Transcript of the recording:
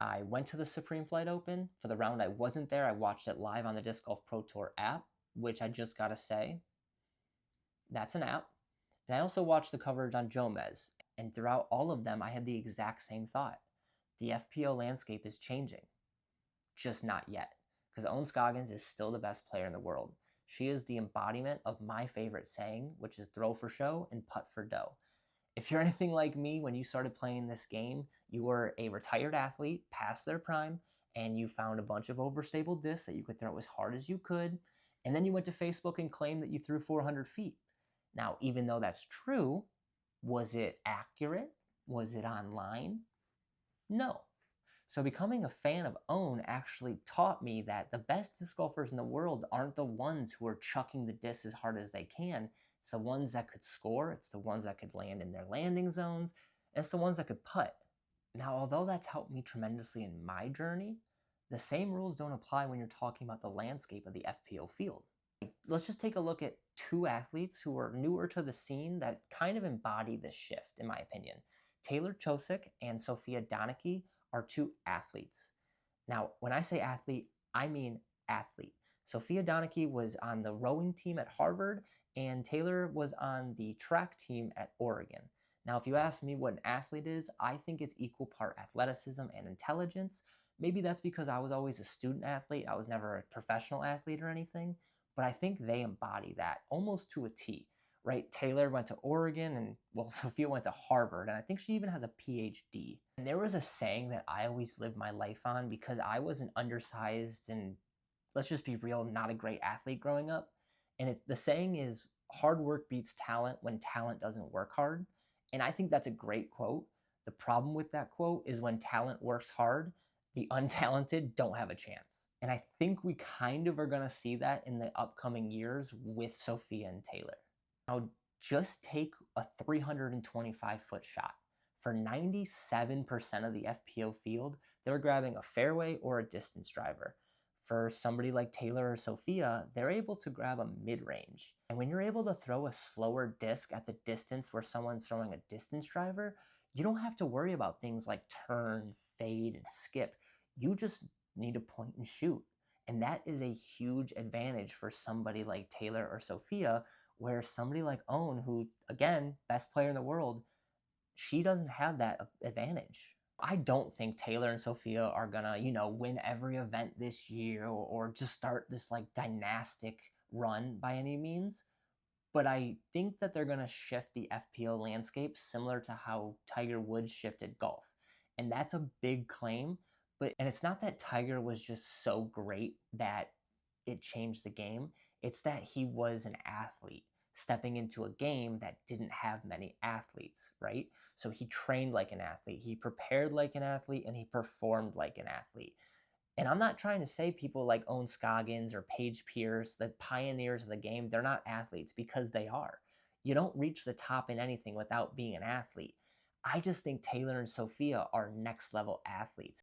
I went to the Supreme Flight Open. For the round I wasn't there, I watched it live on the Disc Golf Pro Tour app, which I just gotta say, that's an app. And I also watched the coverage on Jomez, and throughout all of them, I had the exact same thought. The FPO landscape is changing, just not yet, because Ohn Scoggins is still the best player in the world. She is the embodiment of my favorite saying, which is throw for show and putt for dough. If you're anything like me, when you started playing this game, you were a retired athlete past their prime, and you found a bunch of overstable discs that you could throw as hard as you could, and then you went to Facebook and claimed that you threw 400 feet. Now, even though that's true, was it accurate? Was it online? No. So becoming a fan of Ohn actually taught me that the best disc golfers in the world aren't the ones who are chucking the disc as hard as they can. It's the ones that could score, it's the ones that could land in their landing zones, and it's the ones that could putt. Now, although that's helped me tremendously in my journey, the same rules don't apply when you're talking about the landscape of the FPO field. Let's just take a look at two athletes who are newer to the scene that kind of embody this shift, in my opinion. Taylor Chocek and Sofia Donnecke are two athletes. Now, when I say athlete, I mean athlete. Sofia Donnecke was on the rowing team at Harvard, and Taylor was on the track team at Oregon. Now, if you ask me what an athlete is, I think it's equal part athleticism and intelligence. Maybe that's because I was always a student athlete. I was never a professional athlete or anything, but I think they embody that almost to a T, right? Taylor went to Oregon and, well, Sofia went to Harvard, and I think she even has a PhD. And there was a saying that I always lived my life on because I was an undersized and, let's just be real, not a great athlete growing up. And the saying is, hard work beats talent when talent doesn't work hard. And I think that's a great quote. The problem with that quote is when talent works hard, the untalented don't have a chance. And I think we kind of are going to see that in the upcoming years with Sofia and Taylor. Now, just take a 325-foot shot. For 97% of the FPO field, they're grabbing a fairway or a distance driver. For somebody like Taylor or Sofia, they're able to grab a mid-range. And when you're able to throw a slower disc at the distance where someone's throwing a distance driver, you don't have to worry about things like turn, fade, and skip. You just need to point and shoot. And that is a huge advantage for somebody like Taylor or Sofia, where somebody like Ohn, who, again, best player in the world, she doesn't have that advantage. I don't think Taylor and Sofia are gonna, win every event this year or just start this like dynastic run by any means. But I think that they're gonna shift the FPO landscape similar to how Tiger Woods shifted golf. And that's a big claim. And it's not that Tiger was just so great that it changed the game. It's that he was an athlete stepping into a game that didn't have many athletes, right? So he trained like an athlete, he prepared like an athlete, and he performed like an athlete. And I'm not trying to say people like Ohn Scoggins or Paige Pierce, the pioneers of the game, they're not athletes, because they are. You don't reach the top in anything without being an athlete. I just think Taylor and Sofia are next level athletes.